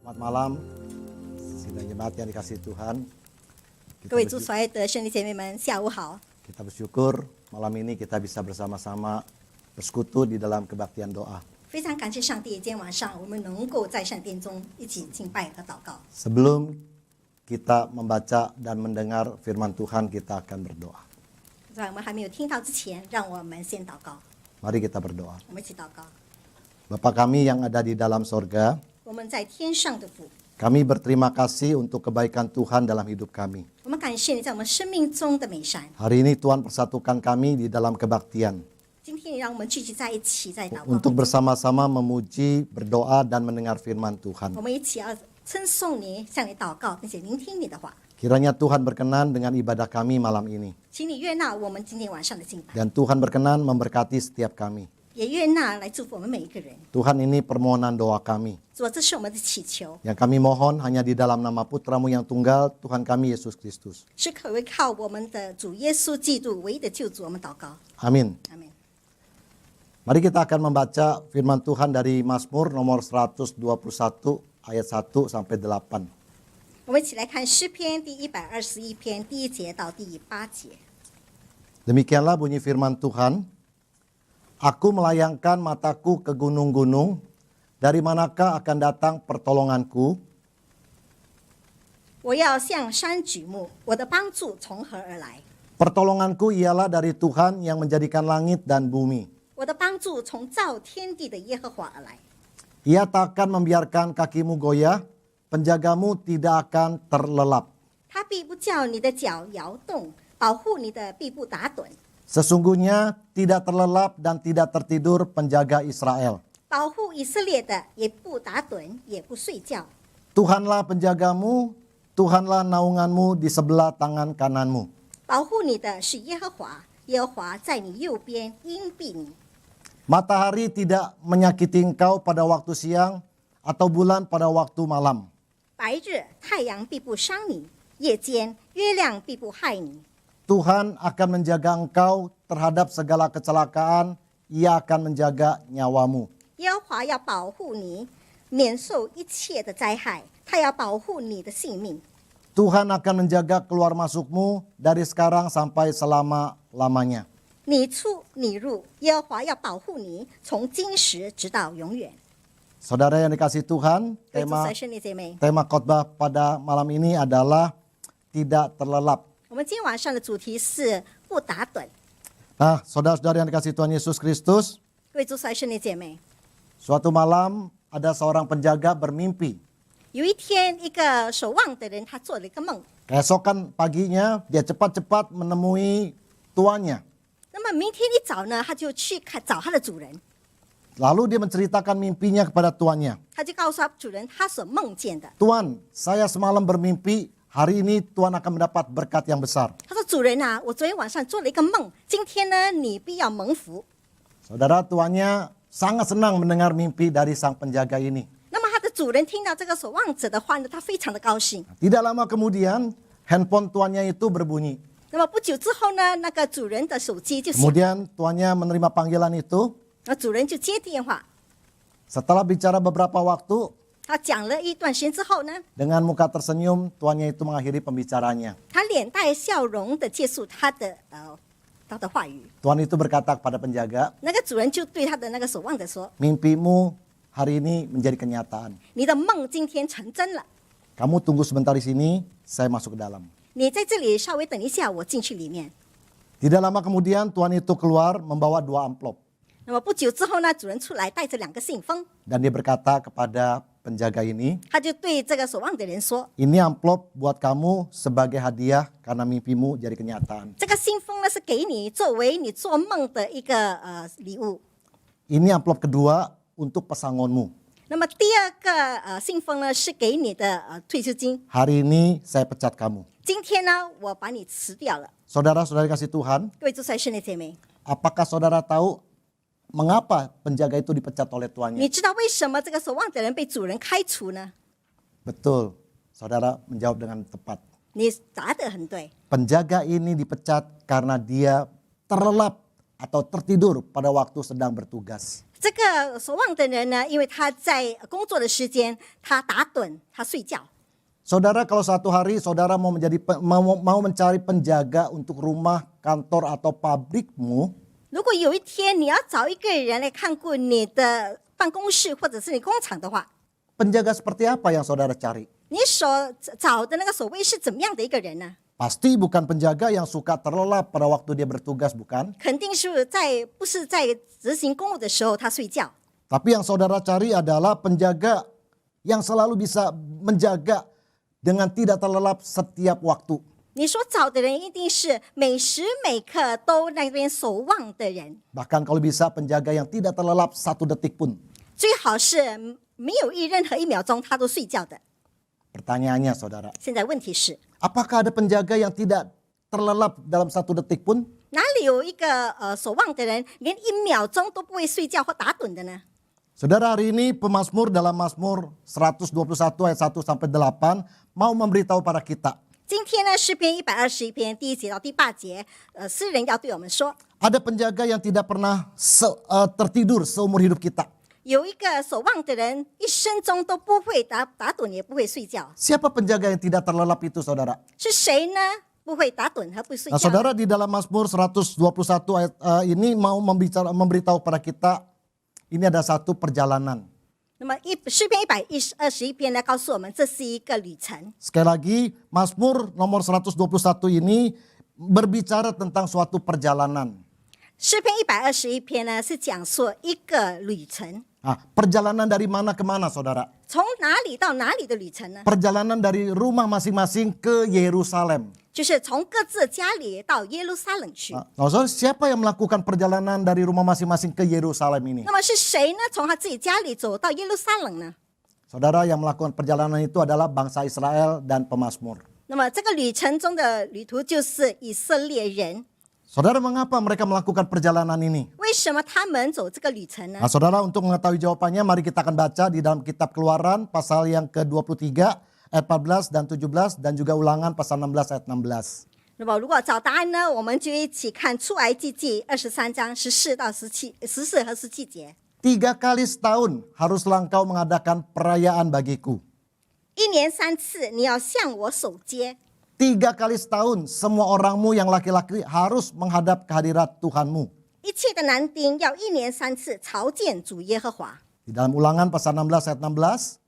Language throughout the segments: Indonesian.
Selamat malam, sidang jemaat yang dikasihi Tuhan. 各位主所爱的兄弟姐妹们，下午好。 Kita bersyukur malam ini kita bisa bersama-sama bersekutu di dalam kebaktian doa. 非常感谢上帝，今天晚上我们能够在圣殿中一起敬拜和祷告。 Sebelum kita membaca dan mendengar firman Tuhan, kita akan berdoa. 在我们还没有听到之前，让我们先祷告。 Mari kita berdoa. 我们一起祷告。 Bapa kami yang ada di dalam sorga, 我们在天上的父， kami berterima kasih untuk kebaikan Tuhan dalam hidup kami. 我们感谢你在我们生命中的美善。 Hari ini Tuhan persatukan kami di dalam kebaktian 今天你让我们聚集在一起，在祷告 untuk 中， bersama-sama memuji, berdoa, dan mendengar firman Tuhan. 我们一起要称颂你，向你祷告，并且聆听你的话。 Kiranya Tuhan berkenan dengan ibadah kami malam ini. 请你悦纳我们今天晚上的敬拜， Dan Tuhan berkenan memberkati setiap kami. 也悦纳来祝福我们每一个人。 Tuhan, ini permohonan doa kami. 主，这是我们的祈求， Yang kami mohon hanya di dalam nama Putramu yang tunggal, Tuhan kami Yesus Kristus. 是可为靠我们的主耶稣基督唯一的救主。我们祷告， Amin. 阿门。 Mari kita akan membaca firman Tuhan dari Mazmur nomor 121 ayat 1 sampai 8. 我们一起来看诗篇第121篇第1节到第8节。 Demikianlah bunyi firman Tuhan. Aku melayangkan mataku ke gunung-gunung, dari manakah akan datang pertolonganku? 我要向山举目，我的帮助从何而来？ Pertolonganku ialah dari Tuhan yang menjadikan langit dan bumi. 我的帮助从造天地的耶和华而来。 Ia takkan membiarkan kakimu goyah, penjagamu tidak akan terlelap. 他必不叫你的脚摇动，保护你的必不打盹， Sesungguhnya tidak terlelap dan tidak tertidur penjaga Israel. 保护以色列的也不打盹，也不睡觉。 Tuhanlah penjagamu, Tuhanlah naunganmu di sebelah tangan kananmu. 保护你的是耶和华，耶和华在你右边荫庇你。 Matahari tidak menyakiti engkau pada waktu siang atau bulan pada waktu malam. 白日太阳必不伤你，夜间月亮必不害你。 Tuhan akan menjaga engkau terhadap segala kecelakaan, Ia akan menjaga nyawamu. 耶和华要保护你，免受一切的灾害，他要保护你的性命。 Tuhan akan menjaga keluar masukmu dari sekarang sampai selama-lamanya. 你出你入，耶和华要保护你，从今时直到永远。 Saudara yang dikasihi Tuhan, 各位主所爱兄弟姐妹， tema khotbah pada malam ini adalah tidak terlelap. 我们今天晚上的主题是不打盹。 Nah, saudara-saudara yang dikasihi Tuhan Yesus Kristus, 各位主所爱兄弟姐妹， suatu malam ada seorang penjaga bermimpi. 有一天，一个守望的人他做了一个梦， Keesokan paginya dia cepat-cepat menemui tuannya. 那么明天一早呢，他就去找他的主人， Lalu dia menceritakan mimpinya kepada tuannya. 他就告诉他主人他所梦见的。 Tuan, saya semalam bermimpi, hari ini Tuan akan mendapat berkat yang besar. 他说：“主人啊，我昨天晚上做了一个梦，今天呢，你必要蒙福。” Saudara, tuannya sangat senang mendengar mimpi dari sang penjaga ini. 那么他的主人听到这个守望者的话呢，他非常的高兴。 Tidak lama kemudian, handphone tuannya itu berbunyi. 那么不久之后呢，那个主人的手机就响， Kemudian tuannya menerima panggilan itu. 那主人就接电话。 Setelah bicara beberapa waktu, 他讲了一段时间之后呢， dengan muka tersenyum, tuannya itu mengakhiri pembicaranya. 他脸带笑容的结束他的话语。 Tuan itu berkata kepada penjaga, 那个主人就对他的那个守望者说 mimpimu hari ini menjadi kenyataan. ：“你的梦今天成真了， Kamu tunggu sebentar di sini, saya masuk ke dalam. 你在这里稍微等一下，我进去里面。” Tidak lama kemudian tuan itu keluar membawa 2 amplop. 那么不久之后呢，主人出来带着2个信封， Dan dia berkata kepada penjaga ini, 他就对这个守望的人说 ini amplop buat kamu sebagai hadiah karena mimpimu jadi kenyataan. 这个信封呢是给你作为你做梦的一个礼物。 Ini amplop kedua untuk pesangonmu. 那么第二个信封呢是给你的退休金。 Hari ini saya pecat kamu. 今天呢，我把你辞掉了。 Saudara-saudari kasih Tuhan, 各位主在兄弟姐妹， apakah saudara tahu mengapa penjaga itu dipecat oleh 你 tuannya? 知道为什么这个守望的人被主人开除呢？ Betul, saudara menjawab dengan tepat. 你答得很对。 Penjaga ini dipecat karena dia terlelap atau tertidur pada waktu sedang bertugas. 这个所望的人呢，因为他在工作的时间，他打盹，他睡觉。 Saudara, kalau suatu hari saudara mau mencari penjaga untuk rumah, kantor atau pabrikmu, 如果有一天你要找一个人来看顾你的办公室或者是你工厂的话， penjaga seperti apa yang saudara cari? 你所找的那个守卫是怎么样的一个人呢？ Pasti bukan penjaga yang suka terlelap pada waktu dia bertugas, bukan? 肯定是不是在执行公务的时候他睡觉， Tapi yang saudara cari adalah penjaga yang selalu bisa menjaga dengan tidak terlelap setiap waktu. 你所找的人一定是每时每刻都那边守望的人， Bahkan kalau bisa penjaga yang tidak terlelap 1 detik pun. 最好是没有任何一秒钟他都睡觉的。 Pertanyaannya saudara, 现在问题是， apakah ada penjaga yang tidak terlelap dalam 1 detik pun? 哪里有一个守望的人连一秒钟都不会睡觉或打盹的呢？ Saudara, hari ini pemazmur dalam Mazmur 121 ayat 1 sampai 8 mau memberitahu pada kita. 今天呢，诗篇121篇第1节到第8节，诗人要对我们说， Ada penjaga yang tidak pernah tertidur seumur hidup kita. 有一个守望的人，一生中都不会打盹，也不会睡觉， Siapa penjaga yang tidak terlelap itu, saudara? 是谁呢？不会打盹和不睡 Nah, 觉。 saudara, di dalam Mazmur 121 ayat ini mau memberitahu pada kita ini ada satu perjalanan. 那么诗篇121篇呢，告诉我们这是一个旅程。 Sekali lagi, Mazmur nomor 121 ini berbicara tentang suatu perjalanan. 诗篇121篇呢，是讲述一个旅程， Nah, perjalanan dari mana ke mana, saudara? 从哪里到哪里的旅程呢？ Perjalanan dari rumah masing-masing ke Yerusalem. 就是从各自的家里到耶路撒冷去。 Nah, saudara, siapa yang melakukan perjalanan dari rumah masing-masing ke Yerusalem ini? 那么是谁呢？从他自己家里走到耶路撒冷呢？ Saudara, yang melakukan perjalanan itu adalah bangsa Israel dan pemazmur. 那么这个旅程中的旅途就是以色列人。 Saudara, mengapa mereka melakukan perjalanan ini? 为什么他们走这个旅程呢 Nah, saudara, untuk mengetahui jawabannya, mari kita akan baca di dalam kitab Keluaran pasal yang ke-23 ayat 14 dan 17 dan juga Ulangan pasal 16 ayat 16. 那么如果找答案呢，我们就一起看出埃及记23章14到14和17节。 3 kali setahun haruslah engkau mengadakan perayaan bagiku. 1年3次，你要向我守节。 3 kali setahun semua orangmu yang laki-laki harus menghadap kehadirat Tuhanmu. 一切的男丁要1年3次朝见主耶和华。 Di dalam Ulangan pasal 16 ayat 16,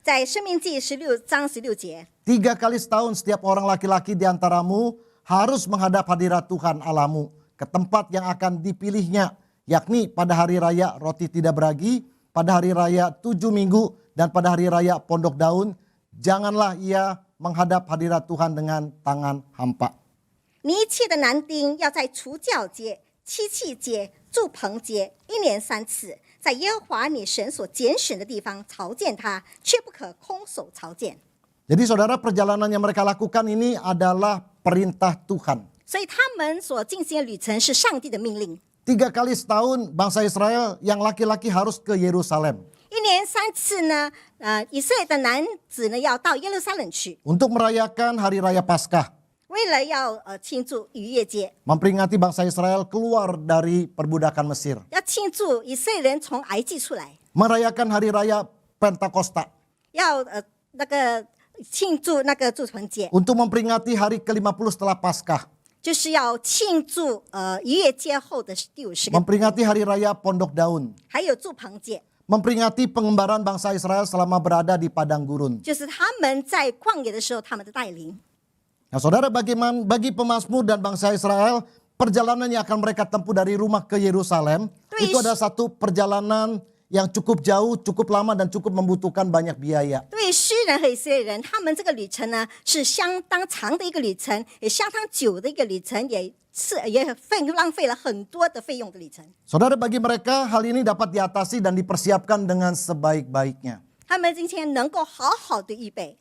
在申命记16章16节， 3 kali setahun setiap orang laki-laki di antaramu harus menghadap hadirat Tuhan Allahmu ke tempat yang akan dipilihnya, yakni pada hari raya roti tidak beragi, pada hari raya 7 minggu, dan pada hari raya pondok daun. Janganlah ia menghadap hadirat Tuhan dengan tangan hampa. 你一切的男丁要在除酵节、七七节、住棚节1年3次，在耶和华你神所拣选的地方朝见他，却不可空手朝见。 Jadi saudara, perjalanan yang mereka lakukan ini adalah perintah Tuhan. 所以他们所进行的旅程是上帝的命令。 3 kali setahun bangsa Israel yang laki-laki harus ke Yerusalem 1年3次呢，以色列的男子呢要到耶路撒冷去， untuk merayakan hari raya Paskah, 为了要庆祝逾越节， memperingati bangsa Israel keluar dari perbudakan Mesir, 要庆祝以色列人从埃及出来， merayakan hari raya Pentakosta, 要庆祝那个祝棚节， untuk memperingati hari ke-50 setelah Paskah, 就是要庆祝逾越节后的第50个， memperingati hari raya Pondok Daun, 还有祝棚节， memperingati pengembaraan bangsa Israel selama berada di padang gurun. 就是他们在旷野的时候他们的带领。 Nah, saudara, bagi pemazmur dan bangsa Israel, perjalanan yang akan mereka tempuh dari rumah ke Yerusalem itu adalah satu perjalanan yang cukup jauh, cukup lama, dan cukup membutuhkan banyak biaya. 对诗人和以色列人，他们这个旅程呢是相当长的一个旅程，也相当久的一个旅程，也浪费了很多的费用的旅程。 Saudara, bagi mereka hal ini dapat diatasi dan dipersiapkan dengan sebaik-baiknya. 他们今天能够好好的预备，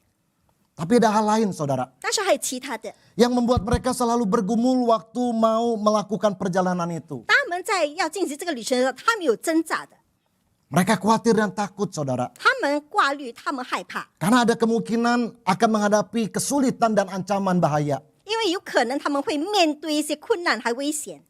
Tapi ada hal lain, saudara, 但是还有其他的。 yang membuat mereka selalu bergumul waktu mau melakukan perjalanan itu. 他们在要进行这个旅程的时候，他们有挣扎的， Mereka khawatir dan takut, saudara, 他们挂虑，他们害怕， karena ada kemungkinan akan menghadapi kesulitan dan ancaman bahaya. 因为有可能他们会面对一些困难还危险。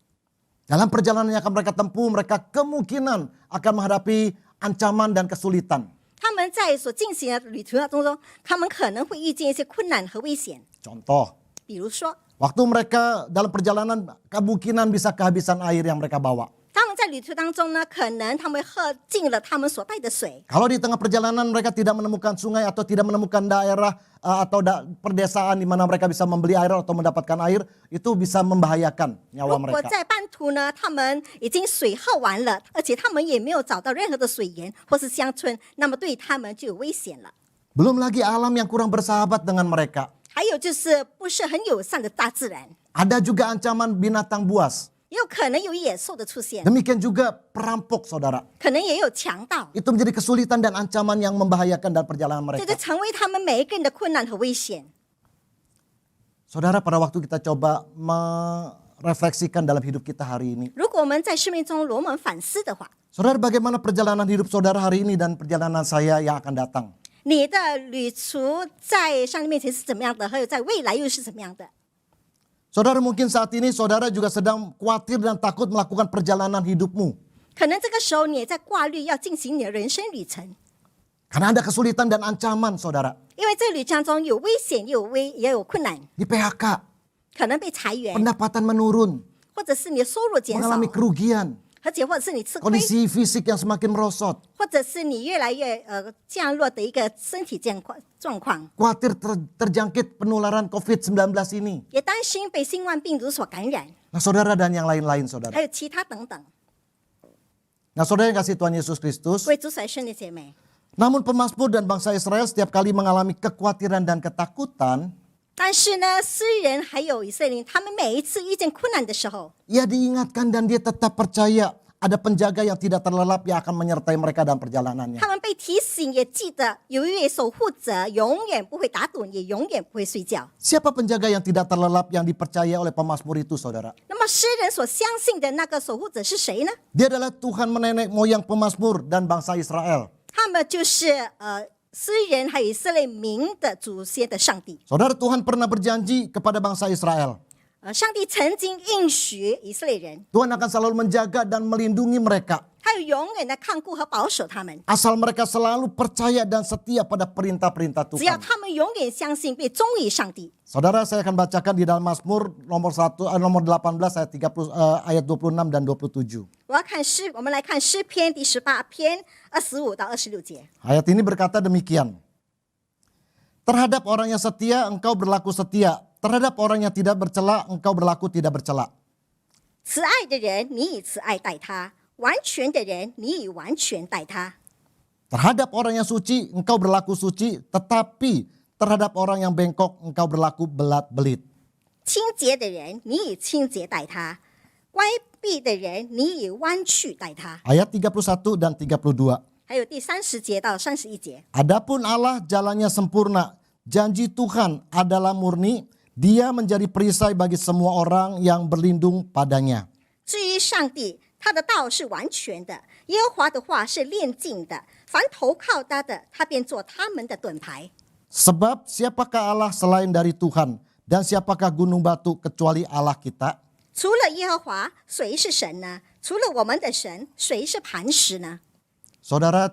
Dalam perjalanan yang akan mereka tempuh, mereka kemungkinan akan menghadapi ancaman dan kesulitan. 他们在所进行的旅途当中，他们可能会遇见一些困难和危险。 Contoh, 比如说， waktu mereka dalam perjalanan kemungkinan bisa kehabisan air yang mereka bawa. 他们在旅途当中呢，可能他们喝尽了他们所带的水。 Kalau di tengah perjalanan mereka tidak menemukan sungai atau tidak menemukan daerah atau perdesaan di mana mereka bisa membeli air atau mendapatkan air, itu bisa membahayakan 如 nyawa 果 mereka. 在半途呢，他们已经水喝完了，而且他们也没有找到任何的水源或是乡村，那么对他们就有危险了。 Belum lagi alam yang kurang bersahabat dengan mereka. 还有就是不是很友善的大自然， Ada juga ancaman binatang buas. 也有可能有野兽的出现， Demikian juga perampok, saudara. 可能也有强盗， Itu menjadi kesulitan dan ancaman yang membahayakan dalam perjalanan 这就 mereka. 成为他们每一个人的困难和危险。 Saudara, pada waktu kita coba merefleksikan dalam hidup kita hari ini. 如果我们在生命中我们反思的话， Saudara, bagaimana perjalanan hidup saudara hari ini dan perjalanan saya yang akan datang? 你的旅途在上帝面前是怎么样的，还有在未来又是怎么样的？ Saudara, mungkin saat ini saudara juga sedang khawatir dan takut melakukan perjalanan hidupmu. 可能这个时候你也在挂虑要进行你的人生旅程， Karena ada kesulitan dan ancaman, saudara. 因为这个旅程中有危险，也有困难， Di PHK, 可能被裁员， pendapatan menurun, 或者是你的收入减少， mengalami kerugian, 而且或者是你吃亏， kondisi fisik yang semakin merosot. 或者是你越来越降落的一个身体状况， Khawatir terjangkit penularan COVID-19 ini. 也担心被新冠病毒所感染， Nah, saudara dan yang lain-lain, saudara. 还有其他等等。 Nah, saudara yang kasih Tuhan Yesus Kristus. 各位主所爱兄弟姐妹， Namun pemazmur dan bangsa Israel setiap kali mengalami kekhawatiran dan ketakutan, 但是呢，诗人还有以色列人，他们每一次遇见困难的时候， ia diingatkan dan dia tetap percaya ada penjaga yang tidak terlelap yang akan menyertai mereka dalam perjalanannya. 他们被提醒，也记得有一位守护者，永远不会打盹，也永远不会睡觉。 Siapa penjaga yang tidak terlelap yang dipercaya oleh pemazmur itu, saudara? 那么诗人所相信的那个守护者是谁呢？ Dia adalah Tuhan menenek moyang pemazmur dan bangsa Israel. 他们就是诗人还有以色列民的祖先的上帝。 Saudara, Tuhan pernah berjanji kepada bangsa Israel. 上帝曾经应许以色列人， Tuhan akan selalu menjaga dan melindungi mereka. 他有永远的看顾和保守他们。 Asal mereka selalu percaya dan setia pada perintah-perintah 只要 Tuhan. 他们永远相信并忠于上帝。 Saudara, saya akan bacakan di dalam Mazmur nomor 18 ayat 30 ayat 26 dan 27. 我们来看诗篇第18篇25到26节。 Ayat ini berkata demikian. Terhadap orang yang setia, engkau berlaku setia. Terhadap orang yang tidak bercela, engkau berlaku tidak bercela. 慈爱的人，你以慈爱待他；完全的人，你以完全待他。 Terhadap orang yang suci, engkau berlaku suci. Tetapi terhadap orang yang bengkok, engkau berlaku belat-belit. 清洁的人，你以清洁待他；歪僻的人，你以弯曲待他。 Ayat 31 dan 32. 还有第30节到31节。 Adapun Allah jalannya sempurna. Janji Tuhan adalah murni. Dia menjadi perisai bagi semua orang yang berlindung padanya. 至于上帝，他的道是完全的，耶和华的话是炼净的。凡投靠他的，他便做他们的盾牌。 Sebab siapakah Allah selain dari Tuhan? Dan siapakah gunung batu kecuali Allah kita? 除了耶和华，谁是神呢？除了我们的神，谁是磐石呢？ Saudara,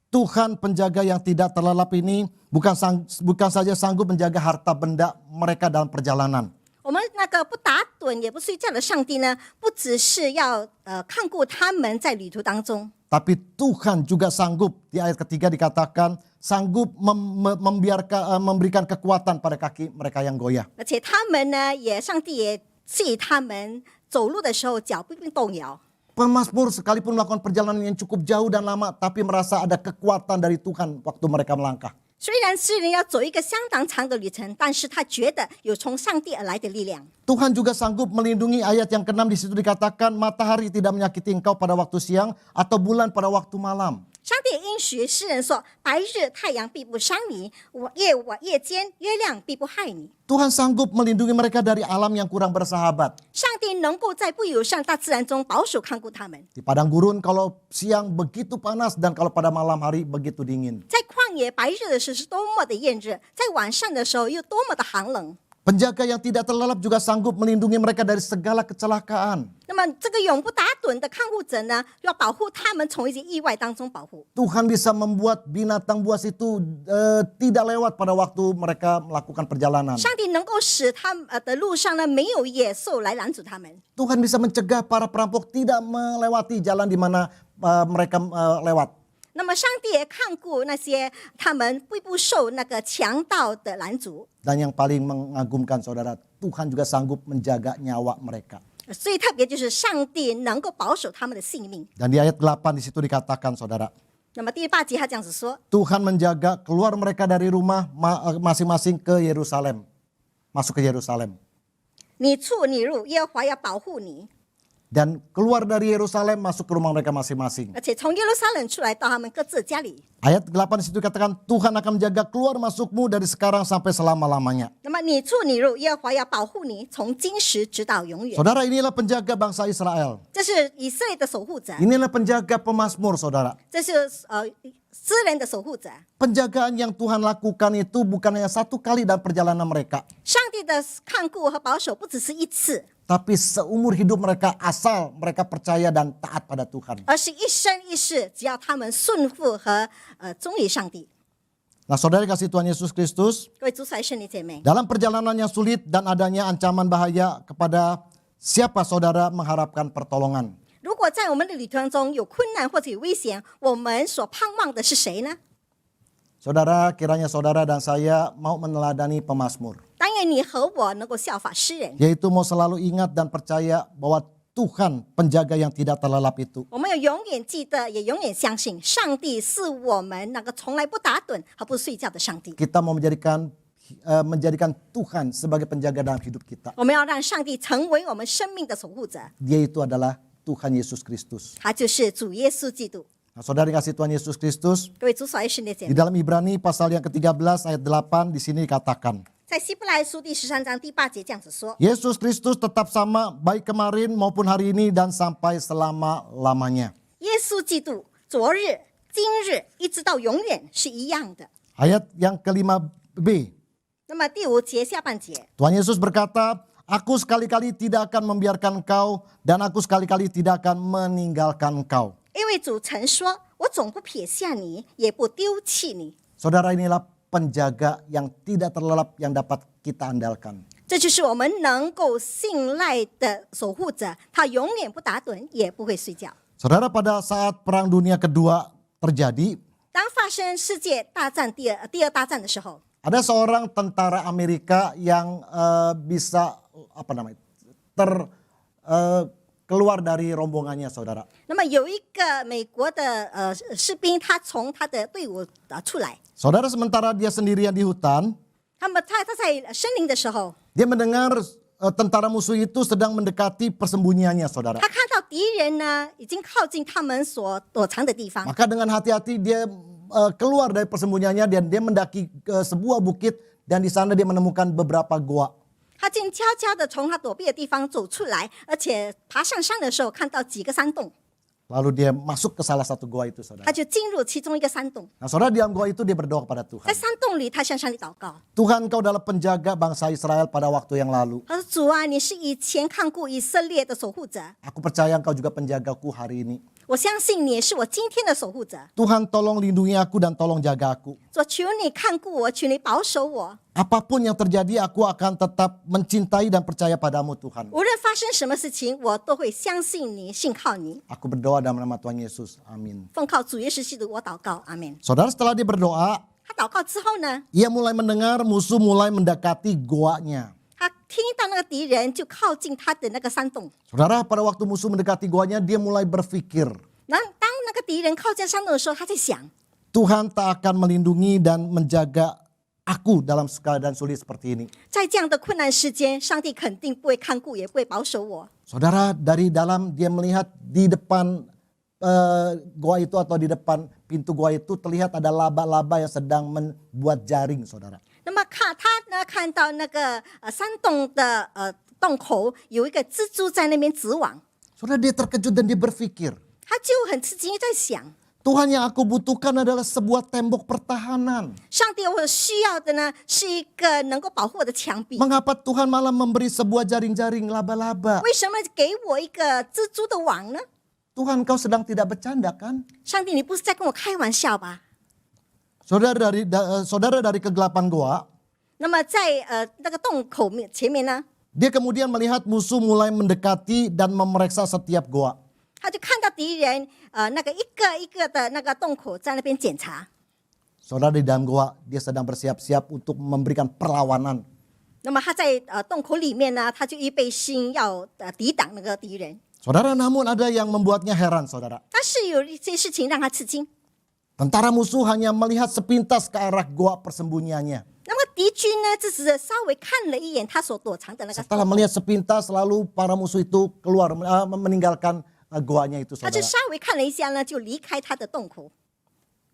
Tuhan penjaga yang tidak terlelap ini bukan saja sanggup menjaga harta benda mereka dalam perjalanan. 我们那个不打盹也不睡觉的上帝呢，不只是要看顾他们在旅途当中， Tapi Tuhan juga sanggup, di ayat ketiga dikatakan, sanggup memberikan kekuatan pada kaki mereka yang goyah. 而且他们呢，上帝也赐予他们走路的时候脚不动摇。 Pemazmur sekalipun melakukan perjalanan yang cukup jauh dan lama, tapi merasa ada kekuatan dari Tuhan waktu mereka melangkah. 虽然诗人要走一个相当长的旅程，但是他觉得有从上帝而来的力量。 Tuhan juga sanggup melindungi. Ayat yang ke-6 di situ dikatakan, matahari tidak menyakiti engkau pada waktu siang atau bulan pada waktu malam. 上帝也应许诗人说：“白日太阳必不伤你，夜间月亮必不害你。” Tuhan sanggup melindungi mereka dari alam yang kurang bersahabat. 上帝能够在不友善大自然中保守看顾他们， Di padang gurun kalau siang begitu panas dan kalau pada malam hari begitu dingin. 在旷野白日的时候是多么的炎热，在晚上的时候又多么的寒冷。Penjaga yang tidak terlelap juga sanggup melindungi mereka dari segala kecelakaan. 那么这个永不打盹的看护者呢，要保护他们从一些意外当中保护。 Tuhan bisa membuat binatang buas itu tidak lewat pada waktu mereka melakukan perjalanan. 上帝能够使他们的路上呢没有野兽来拦阻他们。 Tuhan bisa mencegah para perampok tidak melewati jalan di mana mereka lewat. 那么上帝也看顾那些他们并不受那个强盗的拦阻。 Dan yang paling mengagumkan saudara, Tuhan juga sanggup menjaga nyawa mereka. 所以特别就是上帝能够保守他们的性命。 Dan di ayat 8 di situ dikatakan saudara, 那么第8节他这样子说， Tuhan menjaga keluar mereka dari rumah masing-masing ke Yerusalem. Masuk ke Yerusalem. 你出你入，耶和华要保护你， Dan keluar dari Yerusalem masuk ke rumah mereka masing-masing. 而且从耶路撒冷出来到他们各自的家里。 Ayat 8 di situ dikatakan Tuhan akan menjaga keluar masukmu dari sekarang sampai selama-lamanya. 那么你出你入，耶和华要保护你，从今时直到永远。 Saudara, inilah penjaga bangsa Israel. 这是以色列的守护者， Inilah penjaga pemazmur saudara. 这是诗人的守护者。 Penjagaan yang Tuhan lakukan itu bukan hanya satu kali dalam perjalanan mereka. 上帝的看顾和保守不只是一次， Tapi seumur hidup mereka asal mereka percaya dan taat pada Tuhan. 而是一生一世，只要他们顺服和忠于上帝。 Nah saudara kasih Tuhan Yesus Kristus, 各位主所爱兄弟姐妹， dalam perjalanan yang sulit dan adanya ancaman bahaya kepada siapa saudara mengharapkan pertolongan? 如果在我们的旅途当中有困难或者有危险，我们所盼望的是谁呢？ Saudara, kiranya saudara dan saya mau meneladani pemazmur. 当然，你和我能够效法诗人， Yaitu mau selalu ingat dan percaya bahwa Tuhan penjaga yang tidak terlelap itu. 我们要永远记得，也永远相信，上帝是我们那个从来不打盹和不睡觉的上帝。 Kita mau menjadikan Tuhan sebagai penjaga dalam hidup kita. 我们要让上帝成为我们生命的守护者， Dia itu adalah Tuhan Yesus Kristus. 他就是主耶稣基督。 Nah, saudara kasih Tuhan Yesus Kristus, 各位主所爱兄弟姐 di 妹， dalam Ibrani pasal yang ke-13 ayat 8 di sini dikatakan, 在希伯来书第13章第8节这样子说： Yesus Kristus tetap sama baik kemarin maupun hari ini dan sampai selama-lamanya. 耶稣基督昨日、今日一直到永远是一样的。 Ayat yang ke-5b, 那么第5节下半节， Tuhan Yesus berkata, Aku sekali-kali tidak akan membiarkan engkau dan aku sekali-kali tidak akan meninggalkan engkau. 因为主曾说：“我总不撇下你，也不丢弃你。 Saudara, inilah penjaga yang tidak terlelap yang dapat kita andalkan. ”这就是我们能够信赖的守护者，他永远不打盹，也不会睡觉。 Saudara, pada saat Perang Dunia Kedua terjadi, 当发生世界大战第二大战的时候， ada seorang tentara Amerika yang bisa keluar dari rombongannya, saudara. 那么有一个美国的士兵，他从他的队伍出来， Saudara, sementara dia sendirian di hutan, 他在森林的时候， dia mendengar tentara musuh itu sedang mendekati persembunyiannya, saudara. 他看到敌人呢已经靠近他们所躲藏的地方， Maka dengan hati-hati dia keluar dari persembunyiannya dan dia mendaki ke sebuah bukit dan di sana dia menemukan beberapa goa. 他竟悄悄地从他躲避的地方走出来，而且爬上山的时候看到几个山洞， Lalu dia masuk ke salah satu goa itu, saudara. 他就进入其中一个山洞， Nah, saudara, di dalam goa itu dia berdoa kepada 在 Tuhan. 山洞里他向上帝祷告， Tuhan, Engkau adalah penjaga bangsa Israel pada waktu yang lalu. 他说：“主啊，你是以前看顾以色列的守护者， Aku percaya Engkau juga penjagaku hari ini. 我相信你是我今天的守护者。 Tuhan, tolong lindungi aku dan tolong jaga aku. 主，求你看顾我，求你保守我。 Apapun yang terjadi, aku akan tetap mencintai dan percaya padamu, Tuhan. 无论发生什么事情，我都会相信你，信靠你。 Aku berdoa dalam nama Tuhan Yesus. Amin. 奉靠主耶稣基督，我祷告，阿门。 Saudara, setelah dia berdoa, 他祷告之后呢， ia mulai mendengar musuh mulai mendekati goanya. 他听到那个敌人就靠近他的那个山洞。 Saudara, pada waktu musuh mendekati goanya, dia mulai berpikir, 当那个敌人靠近山洞的时候，他在想， Tuhan tak akan melindungi dan menjaga aku dalam keadaan sulit seperti ini. 在这样的困难时间，上帝肯定不会看顾，也不会保守我。 Saudara, dari dalam dia melihat di depan goa itu atau di depan pintu goa itu terlihat ada laba-laba yang sedang membuat jaring, saudara. 那么他看到那个山洞的洞口有一个蜘蛛在那边织网， Saudara, dia terkejut dan dia berpikir, 他就很吃惊，在想， Tuhan yang aku butuhkan adalah sebuah tembok pertahanan. 上帝，我需要的呢是一个能够保护我的墙壁。 Mengapa Tuhan malah memberi sebuah jaring-jaring laba-laba? 为什么给我一个蜘蛛的网呢？ Tuhan, kau sedang tidak bercanda kan? 上帝，你不是在跟我开玩笑吧？ Saudara dari kegelapan goa, 那么在那个洞口前面呢， dia kemudian melihat musuh mulai mendekati dan memeriksa setiap goa. 他就看到敌人那个一个一个的那个洞口在那边检查。 Saudara di dalam goa, dia sedang bersiap-siap untuk memberikan perlawanan. 那么他在洞口里面呢，他就预备心要抵挡那个敌人。 Saudara, namun ada yang membuatnya heran, saudara. 但是有一些事情让他吃惊。 Tentara musuh hanya melihat sepintas ke arah goa persembunyiannya. 那么敌军呢，只是稍微看了一眼他所躲藏的那个 Setelah 洞口， melihat sepintas, lalu para musuh itu keluar meninggalkan goanya itu, 他就 saudara. 稍微看了一下呢，就离开他的洞口。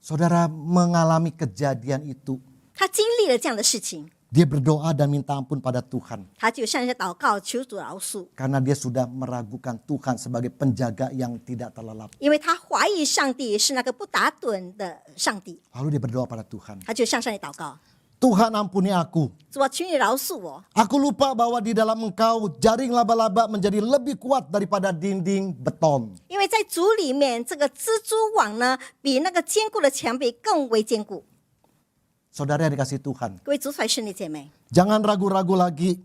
Saudara mengalami kejadian itu. 他经历了这样的事情， Dia berdoa dan minta ampun pada Tuhan. 他就向人祷告，求主饶恕， Karena dia sudah meragukan Tuhan sebagai penjaga yang tidak terlelap. 因为他怀疑上帝是那个不打盹的上帝， Lalu dia berdoa pada Tuhan. 他就向上帝祷告， Tuhan, ampuni aku. 主啊，求你饶恕我。 Aku lupa bahwa di dalam Engkau jaring laba-laba menjadi lebih kuat daripada dinding beton. 因为在主里面，这个蜘蛛网呢，比那个坚固的墙壁更为坚固。 Saudara yang dikasihi Tuhan, 各位主弟兄姐妹， jangan ragu-ragu lagi.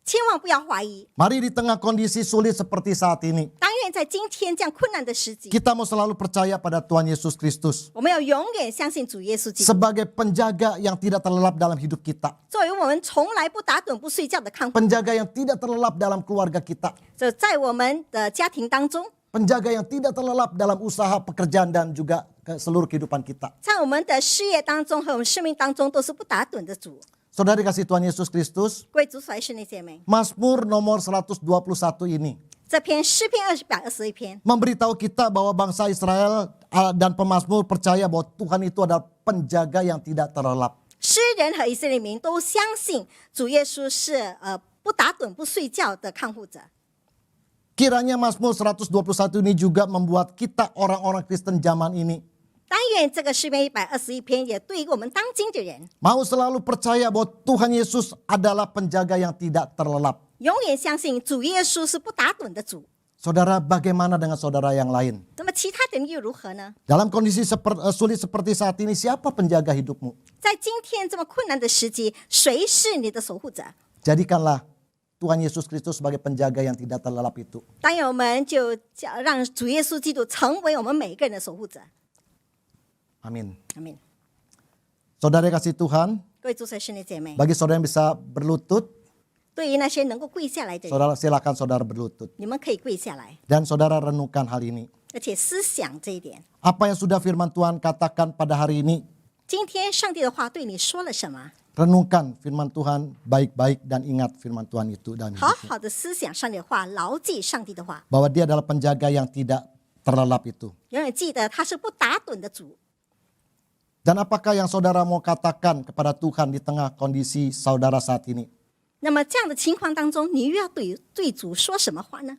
千万不要怀疑。 Mari di tengah kondisi sulit seperti saat ini, 但愿在今天这样困难的时节， kita mau selalu percaya pada Tuhan Yesus Kristus 我们要永远相信主耶稣基督， sebagai penjaga yang tidak terlelap dalam hidup kita. 作为我们从来不打盹不睡觉的看护， Penjaga yang tidak terlelap dalam keluarga kita. 这在我们的家庭当中， Penjaga yang tidak terlelap dalam usaha pekerjaan dan juga ke seluruh kehidupan kita. 在我们的事业当中和我们生命当中都是不打盹的主。 Saudara dikasihi Tuhan Yesus Kristus, 各位主弟兄姐妹， Mazmur nomor 121 ini 这篇诗篇121篇， memberitahu kita bahwa bangsa Israel dan pemazmur percaya bahwa Tuhan itu adalah penjaga yang tidak terlelap. 诗人和以色列民都相信主耶稣是不打盹不睡觉的看护者。 Kiranya Mazmur 121 ini juga membuat kita orang-orang Kristen zaman ini 但愿这个诗篇121篇也对于我们当今的人， mau selalu percaya bahwa Tuhan Yesus adalah penjaga yang tidak terlelap. 永远相信主耶稣是不打盹的主。 Saudara, bagaimana dengan saudara yang lain? 那么其他的人又如何呢？ Dalam kondisi sulit seperti saat ini, siapa penjaga hidupmu? 在今天这么困难的时期，谁是你的守护者？ Jadikanlah Tuhan Yesus Kristus sebagai penjaga yang tidak terlelap itu. 当然，我们就让主耶稣基督成为我们每个人的守护者。 Amin. 阿门。 Saudara yang kasih Tuhan, 各位主弟兄姐妹， bagi saudara yang bisa berlutut, 对于那些能够跪下来的人， saudara silakan saudara berlutut. 你们可以跪下来， Dan saudara renungkan hal ini. 而且思想这一点。 Apa yang sudah firman Tuhan katakan pada hari ini, 今天上帝的话对你说了什么？ renungkan firman Tuhan baik-baik dan ingat firman Tuhan itu dalam 好 hidupmu. 好的思想上帝的话，牢记上帝的话， Bahwa dia adalah penjaga yang tidak terlelap itu. 永远记得他是不打盹的主。 Dan apakah yang saudara mau katakan kepada Tuhan di tengah kondisi saudara saat ini? 那么这样的情况当中，你又要对主说什么话呢？